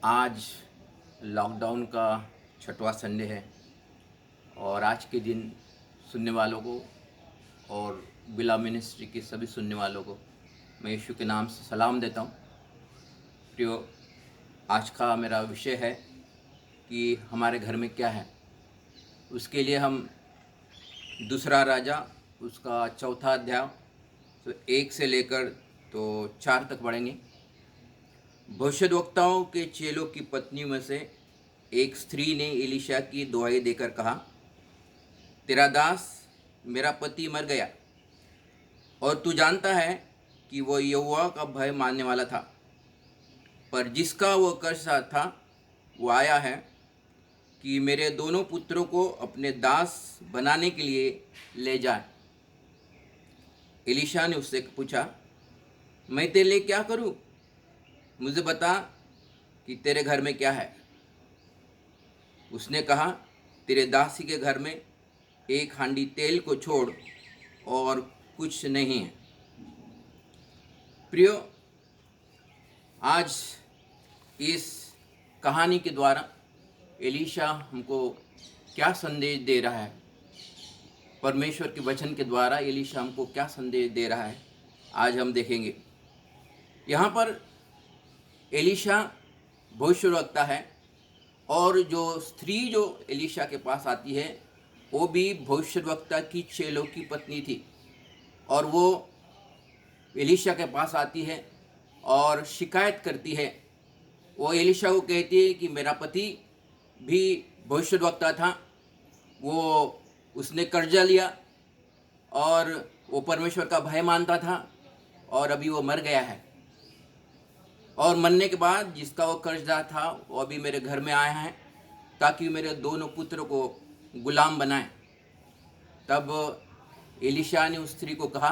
आज लॉकडाउन का छठवां संडे है और आज के दिन सुनने वालों को और बिला मिनिस्ट्री के सभी सुनने वालों को मैं यीशु के नाम से सलाम देता हूँ। प्रियो, आज का मेरा विषय है कि हमारे घर में क्या है। उसके लिए हम दूसरा राजा उसका चौथा अध्याय तो 1 से लेकर तो 4 तक पढ़ेंगे। भविष्यद्वक्ताओं के चेलों की पत्नी में से एक स्त्री ने एलीशा की दुहाई देकर कहा, तेरा दास मेरा पति मर गया और तू जानता है कि वह यहोवा का भय मानने वाला था, पर जिसका वह कर्ज था वो आया है कि मेरे दोनों पुत्रों को अपने दास बनाने के लिए ले जाए। एलीशा ने उससे पूछा, मैं तेरे लिए क्या करूं? मुझे बता कि तेरे घर में क्या है। उसने कहा, तेरे दासी के घर में एक हांडी तेल को छोड़ और कुछ नहीं है। प्रियो, आज इस कहानी के द्वारा एलीशा हमको क्या संदेश दे रहा है, परमेश्वर के वचन के द्वारा एलीशा हमको क्या संदेश दे रहा है, आज हम देखेंगे। यहाँ पर एलीशा भविष्यवक्ता है और जो स्त्री जो एलीशा के पास आती है वो भी भविष्यवक्ता की चेलों की पत्नी थी और वो एलीशा के पास आती है और शिकायत करती है। वो एलीशा को कहती है कि मेरा पति भी भविष्यवक्ता था, वो उसने कर्जा लिया और वो परमेश्वर का भय मानता था और अभी वो मर गया है और मरने के बाद जिसका वो कर्जदार था वो अभी मेरे घर में आया है ताकि मेरे दोनों पुत्रों को गुलाम बनाए। तब एलीशा ने उस स्त्री को कहा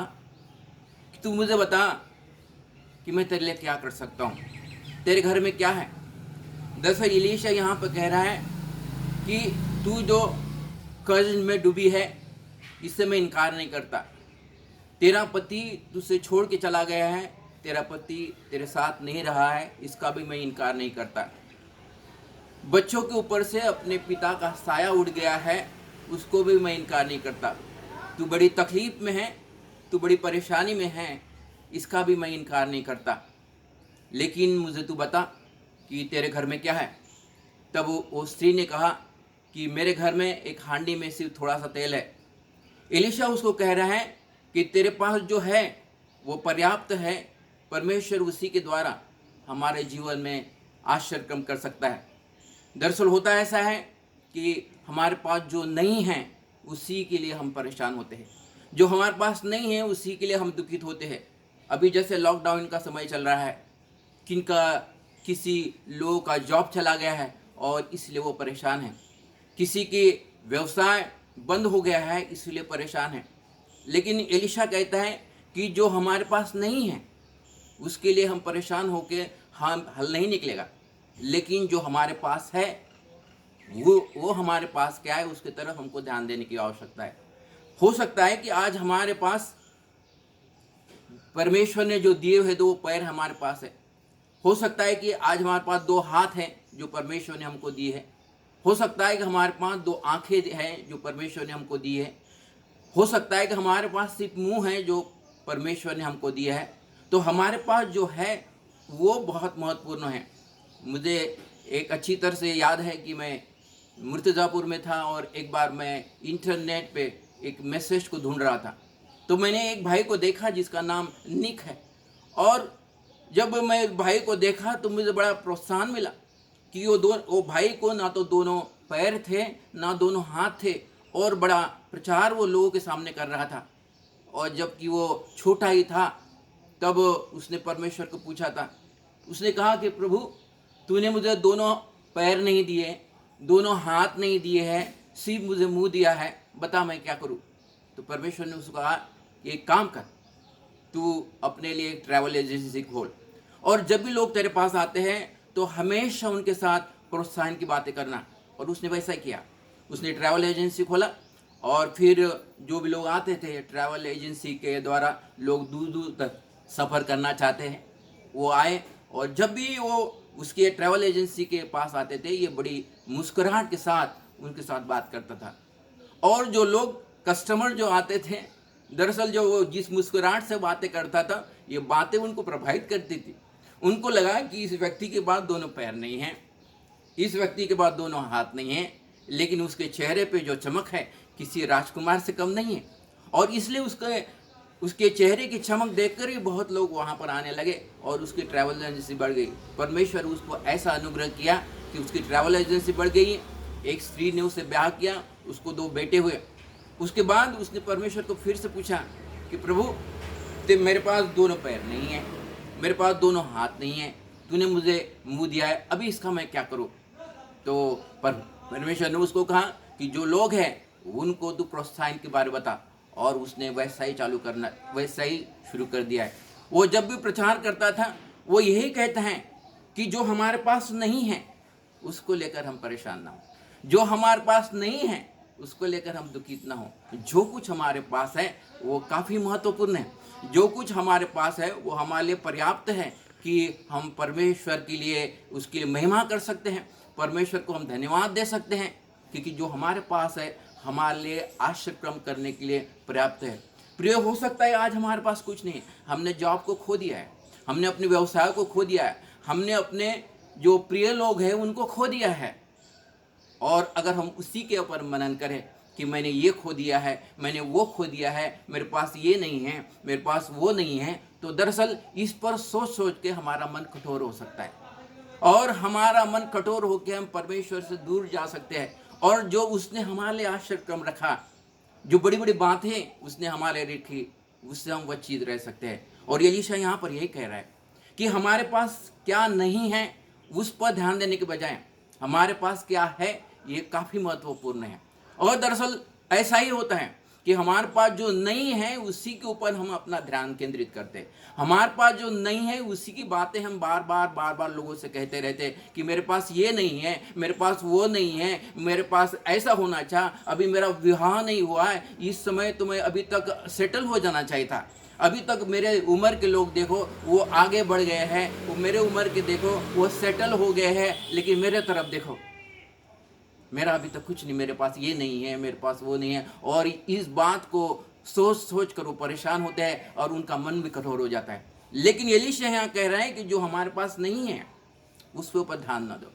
कि तू मुझे बता कि मैं तेरे लिए क्या कर सकता हूँ, तेरे घर में क्या है। दरअसल एलीशा यहाँ पर कह रहा है कि तू जो कर्ज में डूबी है इससे मैं इनकार नहीं करता। तेरा पति तुझसे छोड़ के चला गया है, तेरा पति तेरे साथ नहीं रहा है, इसका भी मैं इनकार नहीं करता। बच्चों के ऊपर से अपने पिता का साया उड़ गया है, उसको भी मैं इनकार नहीं करता। तू बड़ी तकलीफ में है, तू बड़ी परेशानी में है, इसका भी मैं इनकार नहीं करता। लेकिन मुझे तू बता कि तेरे घर में क्या है। तब वो स्त्री ने कहा कि मेरे घर में एक हांडी में सिर्फ थोड़ा सा तेल है। एलीशा उसको कह रहा है कि तेरे पास जो है वो पर्याप्त है, परमेश्वर उसी के द्वारा हमारे जीवन में आश्चर्य कर्म कर सकता है। दरअसल होता ऐसा है कि हमारे पास जो नहीं है उसी के लिए हम परेशान होते हैं, जो हमारे पास नहीं है उसी के लिए हम दुखित होते हैं। अभी जैसे लॉकडाउन का समय चल रहा है, किसी लोगों का जॉब चला गया है और इसलिए वो परेशान है, किसी के व्यवसाय बंद हो गया है इसलिए परेशान है। लेकिन एलीशा कहता है कि जो हमारे पास नहीं है उसके लिए हम परेशान होके हम हल नहीं निकलेगा, लेकिन जो हमारे पास है वो हमारे पास क्या है उसकी तरफ हमको ध्यान देने की आवश्यकता है। हो सकता है कि आज हमारे पास परमेश्वर ने जो दिए हुए 2 पैर हमारे पास है। हो सकता है कि आज हमारे पास 2 हाथ हैं जो परमेश्वर ने हमको दिए है। हो सकता है कि हमारे पास 2 आंखें हैं जो परमेश्वर ने हमको दी है। हो सकता है कि हमारे पास सिर्फ मुंह है जो परमेश्वर ने हमको दिया है। तो हमारे पास जो है वो बहुत महत्वपूर्ण है। मुझे एक अच्छी तरह से याद है कि मैं मुर्तज़ापुर में था और एक बार मैं इंटरनेट पे एक मैसेज को ढूंढ रहा था, तो मैंने एक भाई को देखा जिसका नाम निक है। और जब मैं भाई को देखा तो मुझे बड़ा प्रोत्साहन मिला कि वो भाई को ना तो दोनों पैर थे ना दोनों हाथ थे और बड़ा प्रचार वो लोगों के सामने कर रहा था। और जबकि वो छोटा ही था तब उसने परमेश्वर को पूछा था। उसने कहा कि प्रभु, तूने मुझे दोनों पैर नहीं दिए, दोनों हाथ नहीं दिए हैं, सिर्फ मुझे मुंह दिया है, बता मैं क्या करूं। तो परमेश्वर ने उसको कहा कि एक काम कर, तू अपने लिए एक ट्रैवल एजेंसी खोल और जब भी लोग तेरे पास आते हैं तो हमेशा उनके साथ प्रोत्साहन की बातें करना। और उसने वैसा किया, उसने ट्रैवल एजेंसी खोला और फिर जो भी लोग आते थे ट्रैवल एजेंसी के द्वारा, लोग दूर दूर तक सफ़र करना चाहते हैं, वो आए और जब भी वो उसके ट्रैवल एजेंसी के पास आते थे, ये बड़ी मुस्कुराहट के साथ उनके साथ बात करता था। और जो लोग कस्टमर जो आते थे, दरअसल जो वो जिस मुस्कुराहट से बातें करता था, ये बातें उनको प्रभावित करती थी। उनको लगा कि इस व्यक्ति के पास दोनों पैर नहीं हैं, इस व्यक्ति के पास दोनों हाथ नहीं हैं, लेकिन उसके चेहरे पे जो चमक है किसी राजकुमार से कम नहीं है। और इसलिए उसके चेहरे की चमक देखकर ही बहुत लोग वहाँ पर आने लगे और उसकी ट्रैवल एजेंसी बढ़ गई। परमेश्वर उसको ऐसा अनुग्रह किया कि उसकी ट्रैवल एजेंसी बढ़ गई। एक स्त्री ने उससे ब्याह किया, उसको 2 बेटे हुए। उसके बाद उसने परमेश्वर को फिर से पूछा कि प्रभु, मेरे पास दोनों पैर नहीं है, मेरे पास दोनों हाथ नहीं है, तूने मुझे मुंह दिया है, अभी इसका मैं क्या करूं? तो परमेश्वर ने उसको कहा कि जो लोग हैं उनको तू प्रोत्साहन के बारे में बता। और उसने वैसा ही चालू करना, वैसा ही शुरू कर दिया है। वो जब भी प्रचार करता था वो यही कहता है कि जो हमारे पास नहीं है उसको लेकर हम परेशान ना हो, जो हमारे पास नहीं है उसको लेकर हम दुखित ना हो। जो कुछ हमारे पास है वो काफ़ी महत्वपूर्ण है, जो कुछ हमारे पास है वो हमारे लिए पर्याप्त है कि हम परमेश्वर के लिए उसकी महिमा कर सकते हैं, परमेश्वर को हम धन्यवाद दे सकते हैं, क्योंकि जो हमारे पास है हमारे लिए आश्रय करने के लिए पर्याप्त है। प्रिय, हो सकता है आज हमारे पास कुछ नहीं, हमने जॉब को खो दिया है, हमने अपने व्यवसाय को खो दिया है, हमने अपने जो प्रिय लोग हैं उनको खो दिया है। और अगर हम उसी के ऊपर मनन करें कि मैंने ये खो दिया है, मैंने वो खो दिया है, मेरे पास ये नहीं है, मेरे पास वो नहीं है, तो दरअसल इस पर सोच सोच के हमारा मन कठोर हो सकता है और हमारा मन कठोर होकर हम परमेश्वर से दूर जा सकते हैं। और जो उसने हमारे लिए आश्रय रखा, जो बड़ी बड़ी बातें उसने हमारे लिए रखी, उससे हम वंचित रह सकते हैं। और एलीशा यहाँ पर यही कह रहा है कि हमारे पास क्या नहीं है उस पर ध्यान देने के बजाय हमारे पास क्या है ये काफ़ी महत्वपूर्ण है। और दरअसल ऐसा ही होता है कि हमारे पास जो नहीं है उसी के ऊपर हम अपना ध्यान केंद्रित करते हैं। हमारे पास जो नहीं है उसी की बातें हम बार बार लोगों से कहते रहते हैं कि मेरे पास ये नहीं है, मेरे पास वो नहीं है, मेरे पास ऐसा होना चाहिए, अभी मेरा विवाह नहीं हुआ है, इस समय तो मैं अभी तक सेटल हो जाना चाहिए था, अभी तक मेरे उम्र के लोग देखो वो आगे बढ़ गए हैं, वो मेरे उम्र के देखो वो सेटल हो गए हैं, लेकिन मेरे तरफ देखो मेरा अभी तक कुछ नहीं, मेरे पास ये नहीं है, मेरे पास वो नहीं है। और इस बात को सोच सोच कर वो परेशान होते हैं और उनका मन भी कठोर हो जाता है। लेकिन एलीशा यहाँ कह रहे हैं कि जो हमारे पास नहीं है उस पे ऊपर ध्यान ना दो,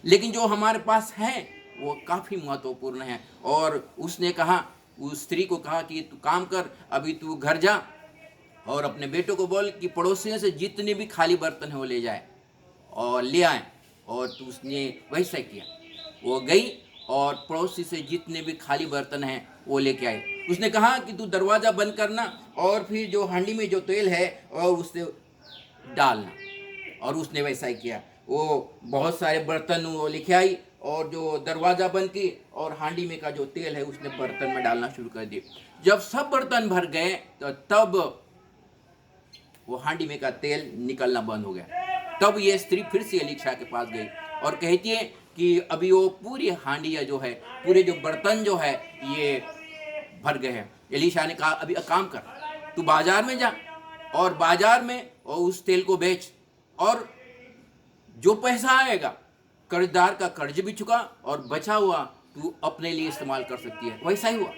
लेकिन जो हमारे पास है वो काफ़ी महत्वपूर्ण है। और उसने कहा, उस स्त्री को कहा कि तू काम कर, अभी तू घर जा और अपने बेटों को बोल कि पड़ोसियों से जितने भी खाली बर्तन हैं वो ले जाए और ले आए। और तो उसने वैसा किया, वो गई और पड़ोसी से जितने भी खाली बर्तन हैं वो लेके आई। उसने कहा कि तू दरवाज़ा बंद करना और फिर जो हांडी में जो तेल है और उससे डालना। और उसने वैसा ही किया, वो बहुत सारे बर्तन वो लेके आई और जो दरवाज़ा बंद की और हांडी में का जो तेल है उसने बर्तन में डालना शुरू कर दिया। जब सब बर्तन भर गए तो तब वो हांडी में का तेल निकलना बंद हो गया। तब ये स्त्री फिर से एलीशा के पास गई और कहती है कि अभी वो पूरी हांडिया जो है, पूरे जो बर्तन जो है ये भर गए हैं। एलीशा ने कहा अभी काम कर, तू बाजार में जा और बाजार में और उस तेल को बेच और जो पैसा आएगा कर्जदार का कर्ज भी चुका और बचा हुआ तू अपने लिए इस्तेमाल कर सकती है। वैसा ही हुआ,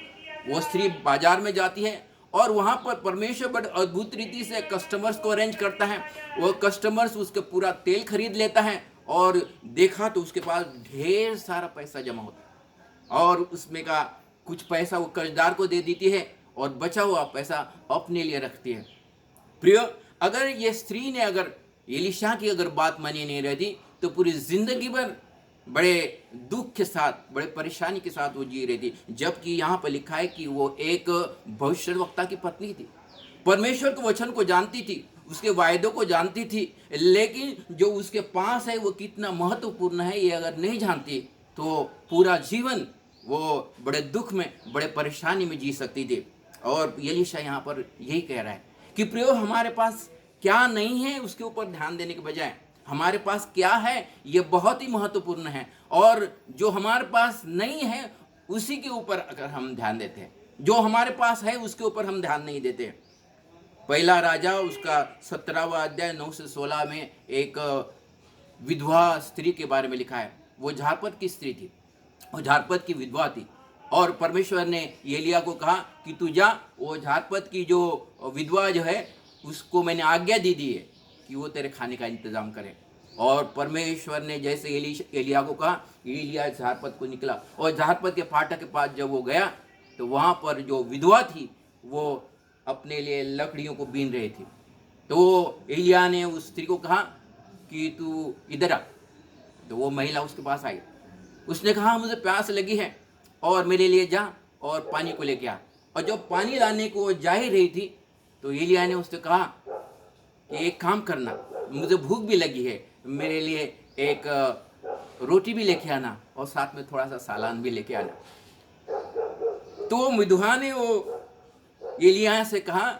वो स्त्री बाजार में जाती है और वहाँ पर परमेश्वर बड़े अद्भुत रीति से कस्टमर्स को अरेंज करता है। वो कस्टमर्स उसके पूरा तेल खरीद लेता है और देखा तो उसके पास ढेर सारा पैसा जमा होता है और उसमें का कुछ पैसा वो कर्जदार को दे देती है और बचा हुआ पैसा अपने लिए रखती है। प्रिय, अगर ये स्त्री ने अगर एलीशा की अगर बात मानी नहीं रहती तो पूरी जिंदगी भर बड़े दुख के साथ, बड़े परेशानी के साथ वो जी रही थी। जबकि यहाँ पर लिखा है कि वो एक भविष्यवक्ता की पत्नी थी, परमेश्वर के वचन को जानती थी, उसके वायदों को जानती थी, लेकिन जो उसके पास है वो कितना महत्वपूर्ण है ये अगर नहीं जानती तो पूरा जीवन वो बड़े दुख में, बड़े परेशानी में जी सकती थी। और एलीशा यहाँ पर यही कह रहा है कि प्रियो, हमारे पास क्या नहीं है उसके ऊपर ध्यान देने के बजाय हमारे पास क्या है ये बहुत ही महत्वपूर्ण है। और जो हमारे पास नहीं है उसी के ऊपर अगर हम ध्यान देते हैं, जो हमारे पास है उसके ऊपर हम ध्यान नहीं देते। पहला राजा उसका 17वां अध्याय 9 से 16 में एक विधवा स्त्री के बारे में लिखा है। वो झारपत की स्त्री थी, वो झारपत की विधवा थी, और परमेश्वर ने एलिया को कहा कि तू जा, वो झारपत की जो विधवा जो है उसको मैंने आज्ञा दी है कि वो तेरे खाने का इंतजाम करे। और परमेश्वर ने जैसे एलिया को कहा, एलिया झारपत को निकला, और झारपत के फाटक के पास जब वो गया तो वहाँ पर जो विधवा थी वो अपने लिए लकड़ियों को बीन रही थी। तो एलिया ने उस स्त्री को कहा कि तू इधर आ। तो वो महिला उसके पास आई, उसने कहा मुझे प्यास लगी है और मेरे लिए जा और पानी को लेके आ। और जब पानी लाने को जा ही रही थी तो एलिया ने उससे कहा कि एक काम करना, मुझे भूख भी लगी है, मेरे लिए एक रोटी भी लेके आना और साथ में थोड़ा सा सालान भी लेके आना। तो विधवा ने वो एलिया से कहा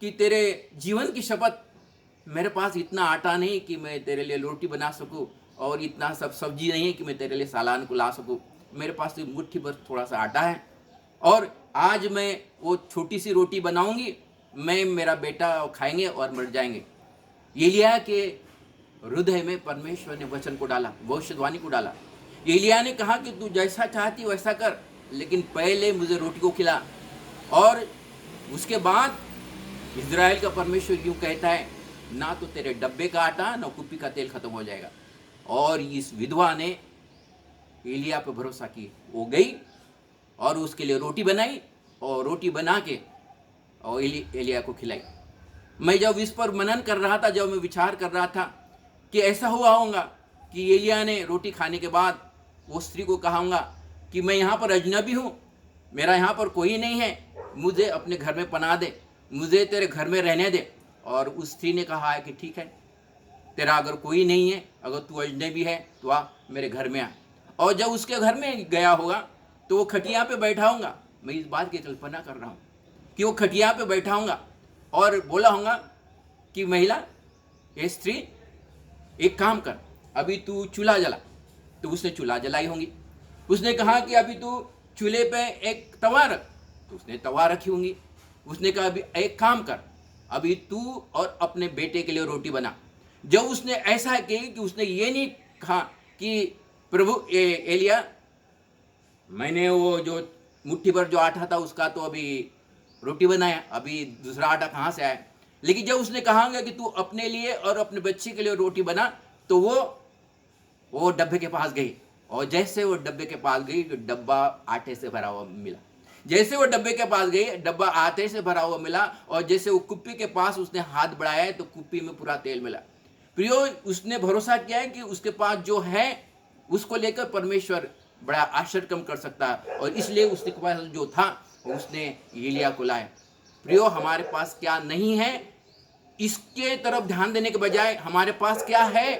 कि तेरे जीवन की शपथ, मेरे पास इतना आटा नहीं कि मैं तेरे लिए रोटी बना सकूं, और इतना सब सब्जी नहीं है कि मैं तेरे लिए सालान को ला सकूं। मेरे पास तो मुट्ठी भर थोड़ा सा आटा है, और आज मैं वो छोटी सी रोटी बनाऊंगी, मैं मेरा बेटा खाएंगे और मर जाएंगे। एलिया के हृदय में परमेश्वर ने वचन को डाला, भविष्यवाणी को डाला। एलिया ने कहा कि तू जैसा चाहती वैसा कर, लेकिन पहले मुझे रोटी को खिला। और उसके बाद इज़राइल का परमेश्वर यूँ कहता है, ना तो तेरे डब्बे का आटा ना कुप्पी का तेल खत्म हो जाएगा। और इस विधवा ने एलिया पर भरोसा की, वो गई और उसके लिए रोटी बनाई, और रोटी बना के और एलिया को खिलाई। मैं जब इस पर मनन कर रहा था, जब मैं विचार कर रहा था कि ऐसा हुआ होगा कि एलिया ने रोटी खाने के बाद वो स्त्री को कहाऊंगा कि मैं यहाँ पर अजनबी हूँ, मेरा यहाँ पर कोई नहीं है, मुझे अपने घर में पनाह दे, मुझे तेरे घर में रहने दे। और उस स्त्री ने कहा है कि ठीक है, तेरा अगर कोई नहीं है, अगर तू अजनबी है तो आ मेरे घर में आ। और जब उसके घर में गया होगा तो वो खटिया पे बैठा होगा, मैं इस बात की कल्पना कर रहा हूँ कि वो खटिया पे बैठा होगा और बोला होगा कि महिला, ये स्त्री, एक काम कर, अभी तू चूल्हा जला। तो उसने चूल्हा जलाई होंगी। उसने कहा कि अभी तू चूल्हे पे एक तवा रख, तो उसने तवा रखी होंगी। उसने कहा अभी एक काम कर, अभी तू और अपने बेटे के लिए रोटी बना। जब उसने ऐसा किया कि उसने ये नहीं कहा कि प्रभु एलिया, मैंने वो जो मुट्ठी भर जो आटा था उसका तो अभी रोटी बनाया, अभी दूसरा आटा कहाँ से आया। लेकिन जब उसने कहा कि तू अपने लिए और अपने बच्चे के लिए रोटी बना, तो वो डब्बे के पास गई, और जैसे वो डब्बे के पास गई तो डब्बा आटे से भरा हुआ मिला। जैसे वो डब्बे के पास गई, डब्बा आटे से भरा हुआ मिला, और जैसे वो कुप्पी के पास उसने हाथ बढ़ाया तो कुप्पी में पूरा तेल मिला। प्रियो, उसने भरोसा किया है कि उसके पास जो है उसको लेकर परमेश्वर बड़ा आश्चर्य कम कर सकता है, और इसलिए उसके पास जो था उसने एलिया को लाया। प्रियो, हमारे पास क्या नहीं है इसके तरफ ध्यान देने के बजाय हमारे पास क्या है,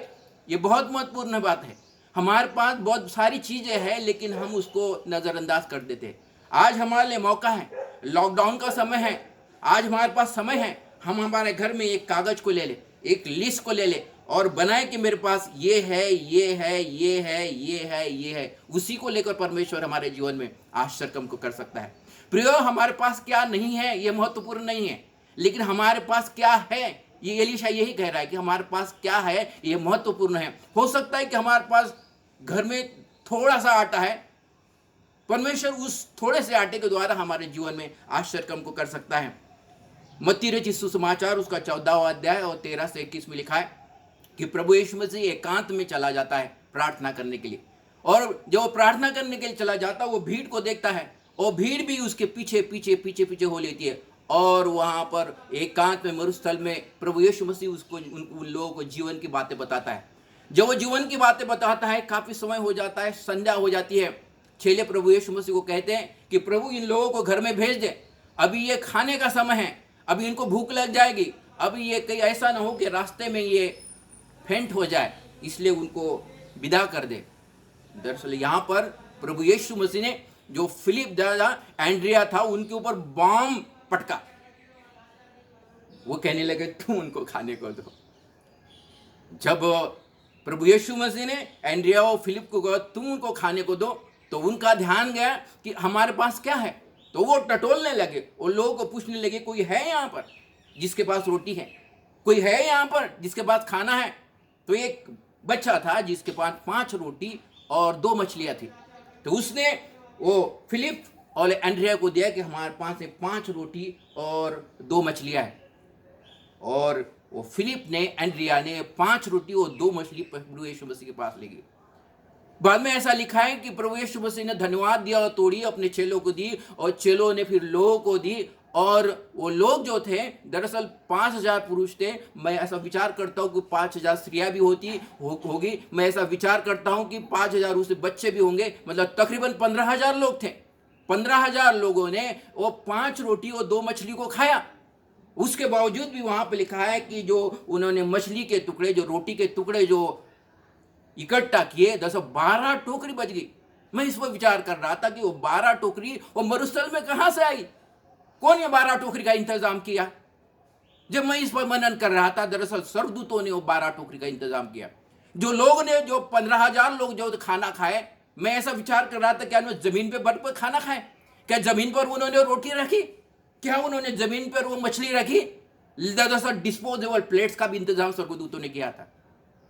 ये बहुत महत्वपूर्ण बात है। हमारे पास बहुत सारी चीजें हैं लेकिन हम उसको नजरअंदाज कर देते हैं। आज हमारे लिए मौका है, लॉकडाउन का समय है, आज हमारे पास समय है, हम हमारे घर में एक कागज को ले ले, एक लिस्ट को ले ले और बनाए कि मेरे पास ये है, ये है, ये है, ये है, ये है। उसी को लेकर परमेश्वर हमारे जीवन में आश्चर्य कम को कर सकता है। प्रियो, हमारे पास क्या नहीं है ये महत्वपूर्ण नहीं है, लेकिन हमारे पास क्या है, ये एलीशा यही कह रहा है कि हमारे पास क्या है ये महत्वपूर्ण है। हो सकता है कि हमारे पास घर में थोड़ा सा आटा है, परमेश्वर उस थोड़े से आटे के द्वारा हमारे जीवन में आश्चर्य कम को कर सकता है। मत्ती रचित सुसमाचार उसका 14वां अध्याय और 13 से 21 में लिखा है कि प्रभु यीशु मसीह एकांत में चला जाता है प्रार्थना करने के लिए, और जब प्रार्थना करने के लिए चला जाता है वो भीड़ को देखता है, और भीड़ भी उसके पीछे पीछे पीछे पीछे हो लेती है, और वहाँ पर एकांत में मरुस्थल में प्रभु यीशु मसीह उसको उन लोगों को जीवन की बातें बताता है। जब वो जीवन की बातें बताता है, काफ़ी समय हो जाता है, संध्या हो जाती है, चेले प्रभु यीशु मसीह को कहते हैं कि प्रभु इन लोगों को घर में भेज दे, अभी ये खाने का समय है, अभी इनको भूख लग जाएगी, अभी ये कहीं ऐसा ना हो कि रास्ते में ये फेंट हो जाए, इसलिए उनको विदा कर दे। दरअसल यहाँ पर प्रभु यीशु मसीह ने जो फिलिप दादा एंड्रिया था उनके ऊपर बम पटका, वो कहने लगे तुम उनको खाने को दो। जब प्रभु यीशु मसीह ने एंड्रिया और फिलिप को कहा तुम उनको खाने को दो, तो उनका ध्यान गया कि हमारे पास क्या है, तो वो टटोलने लगे, वो लोगों को पूछने लगे कोई है यहाँ पर जिसके पास रोटी है, कोई है यहाँ पर जिसके पास खाना है। तो एक बच्चा था जिसके पास 5 रोटी और 2 मछलियाँ थी। तो उसने वो फिलिप और एंड्रिया को दिया कि हमारे पास 5 रोटी और 2 मछलियाँ हैं। और वो फिलिप ने, एंड्रिया ने 5 रोटी और 2 मछली प्रभु यीशु मसीह के पास ले गई। बाद में ऐसा लिखा है कि प्रभु यीशु मसीह ने धन्यवाद दिया और तोड़ी, अपने चेलों को दी और चेलों ने फिर लोगों को दी। और वो लोग जो थे दरअसल 5000 पुरुष थे। मैं ऐसा विचार करता हूँ कि 5000 स्त्रियां भी होगी। मैं ऐसा विचार करता हूँ कि 5000 उससे बच्चे भी होंगे, मतलब तकरीबन 15000 लोग थे। 15000 लोगों ने वो 5 रोटी और 2 मछली को खाया। उसके बावजूद भी वहां पे लिखा है कि जो उन्होंने मछली के टुकड़े, जो रोटी के टुकड़े जो इकट्ठा किए, 12 टोकरी बच गई। मैं इस पर विचार कर रहा था कि वो 12 टोकरी वो मरुस्थल में कहां से आई? कौन ये 12 टोकरी का इंतजाम किया? जब मैं इस पर मनन कर रहा था, दरअसल स्वर्गदूतों ने वो 12 टोकरी का इंतजाम किया। जो लोग ने, जो 15000 लोग जो खाना खाए, मैं ऐसा विचार कर रहा था क्या उन्होंने जमीन पे बर्फ पर खाना खाए? क्या जमीन पर उन्होंने रोटी रखी? क्या उन्होंने जमीन पर वो मछली रखी? दरअसल डिस्पोजेबल प्लेट्स का भी इंतजाम स्वर्गदूतों ने किया था।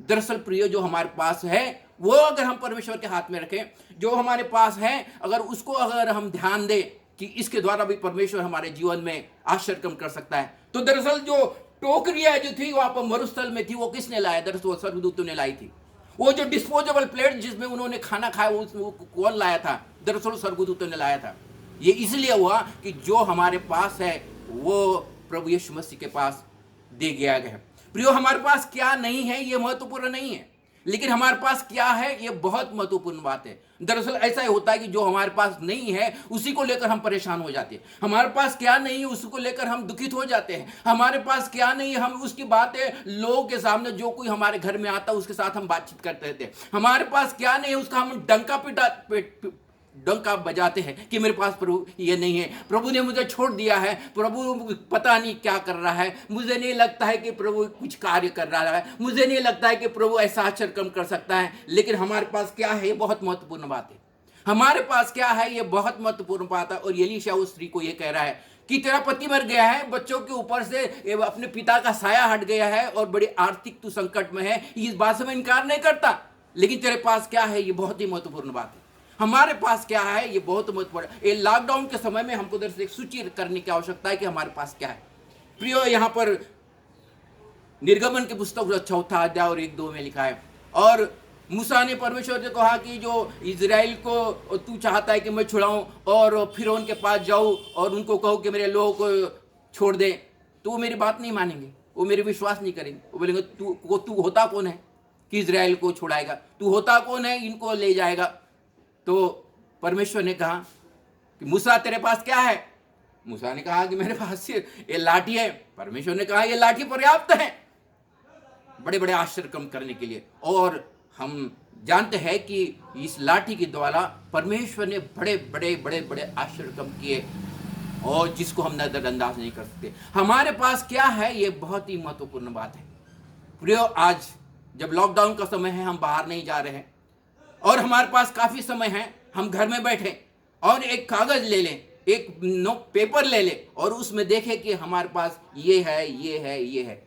दरअसल प्रिय, जो हमारे पास है वो अगर हम परमेश्वर के हाथ में रखें, जो हमारे पास है अगर उसको अगर हम ध्यान दें कि इसके द्वारा भी परमेश्वर हमारे जीवन में आश्चर्य कम कर सकता है। तो दरअसल जो टोकरियां जो थी वहां पर मरुस्थल में थी, वो किसने लाया? दरअसल स्वर्गदूतों ने लाई थी। वो जो डिस्पोजेबल प्लेट जिसमें उन्होंने खाना खाया, वो कौन लाया था? दरअसल स्वर्गदूतों ने लाया था। ये इसलिए हुआ कि जो हमारे पास है वो प्रभु यीशु मसीह के पास दे गया गया। प्रियो, हमारे पास क्या नहीं है ये महत्वपूर्ण नहीं है, लेकिन हमारे पास क्या है ये बहुत महत्वपूर्ण बात है। दरअसल ऐसा ही होता है कि जो हमारे पास नहीं है उसी को लेकर हम परेशान हो जाते हैं। हमारे पास क्या नहीं है उसको लेकर हम दुखित हो जाते हैं। हमारे पास क्या नहीं है, हम उसकी बातें लोगों के सामने, जो कोई हमारे घर में आता है उसके साथ हम बातचीत करते रहते हैं। हमारे पास क्या नहीं है उसका हम डंका बजाते हैं कि मेरे पास प्रभु ये नहीं है, प्रभु ने मुझे छोड़ दिया है, प्रभु पता नहीं क्या कर रहा है, मुझे नहीं लगता है कि प्रभु कुछ कार्य कर रहा है, मुझे नहीं लगता है कि प्रभु ऐसा आश्चर्य कम कर सकता है। लेकिन हमारे पास क्या है ये बहुत महत्वपूर्ण बात है। हमारे पास क्या है ये बहुत महत्वपूर्ण बात है। और एलीशा उस स्त्री को ये कह रहा है कि तेरा पति मर गया है, बच्चों के ऊपर से अपने पिता का साया हट गया है और बड़ी आर्थिक तू संकट में है, इस बात से मैं इनकार नहीं करता, लेकिन तेरे पास क्या है ये बहुत ही महत्वपूर्ण बात है। हमारे पास क्या है ये बहुत महत्वपूर्ण। ये लॉकडाउन के समय में हमको दरअसल एक सूची करने की आवश्यकता है कि हमारे पास क्या है। प्रियो, यहाँ पर निर्गमन की पुस्तक 4 अध्याय और 1-2 में लिखा है, और मूसा ने परमेश्वर से कहा कि जो इजराइल को तू चाहता है कि मैं छुड़ाऊं और फिरौन के पास जाऊं और उनको कहूं कि मेरे लोगों को छोड़ दे, तो वो मेरी बात नहीं मानेंगे, वो मेरे विश्वास नहीं करेंगे। वो बोलेंगे तू होता कौन है कि इजराइल को छुड़ाएगा? तू होता कौन है इनको ले जाएगा? तो परमेश्वर ने कहा कि मूसा तेरे पास क्या है? मूसा ने कहा कि मेरे पास ये लाठी है। परमेश्वर ने कहा ये लाठी पर्याप्त है बड़े बड़े आश्चर्य कम करने के लिए। और हम जानते हैं कि इस लाठी के द्वारा परमेश्वर ने बड़े बड़े बड़े बड़े आश्चर्य कम किए, और जिसको हम नजरअंदाज नहीं कर सकते। हमारे पास क्या है ये बहुत ही महत्वपूर्ण बात है। प्रियो, आज जब लॉकडाउन का समय है, हम बाहर नहीं जा रहे हैं और हमारे पास काफी समय है, हम घर में बैठे और एक कागज ले लें, एक पेपर ले लें और उसमें देखें कि हमारे पास ये है, ये है, ये है।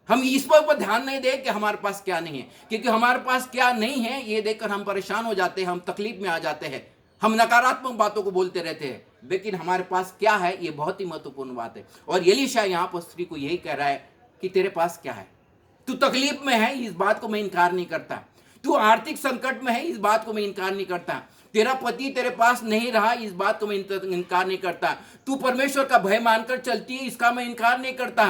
हम इस पर ध्यान नहीं दें कि हमारे पास क्या नहीं है, क्योंकि हमारे पास क्या नहीं है ये देखकर हम परेशान हो जाते हैं, हम तकलीफ में आ जाते हैं, हम नकारात्मक बातों को बोलते रहते हैं। लेकिन हमारे पास क्या है ये बहुत ही महत्वपूर्ण बात है। और एलीशा यहाँ पर स्त्री को यही कह रहा है कि तेरे पास क्या है? तू तकलीफ में है, इस बात को मैं इनकार नहीं करता। तू आर्थिक संकट में है, इस बात को मैं इनकार नहीं करता। तेरा पति तेरे पास नहीं रहा, इस बात को मैं इनकार नहीं करता। तू परमेश्वर का भय मानकर चलती है, इसका मैं इनकार नहीं करता।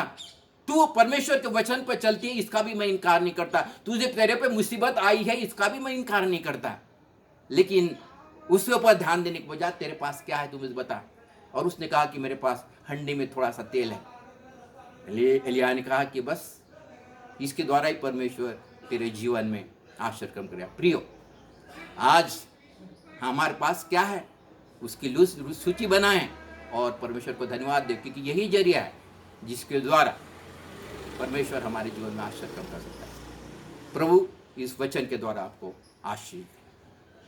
तू परमेश्वर के वचन पर चलती है, इसका भी मैं इनकार नहीं करता। तुझे तेरे पे मुसीबत आई है, इसका भी मैं इनकार नहीं करता। लेकिन उसके ऊपर ध्यान देने के बजाय तेरे पास क्या है तू मुझे बता। और उसने कहा कि मेरे पास हंडी में थोड़ा सा तेल है। एलिया ने कहा कि बस इसके द्वारा ही परमेश्वर तेरे जीवन में आश्चर्य कम करेगा। प्रियो, आज हमारे पास क्या है उसकी सूची बनाएं और परमेश्वर को धन्यवाद दें, क्योंकि यही जरिया है जिसके द्वारा परमेश्वर हमारे जीवन में आश्चर्य कम कर सकता है। प्रभु इस वचन के द्वारा आपको आशीष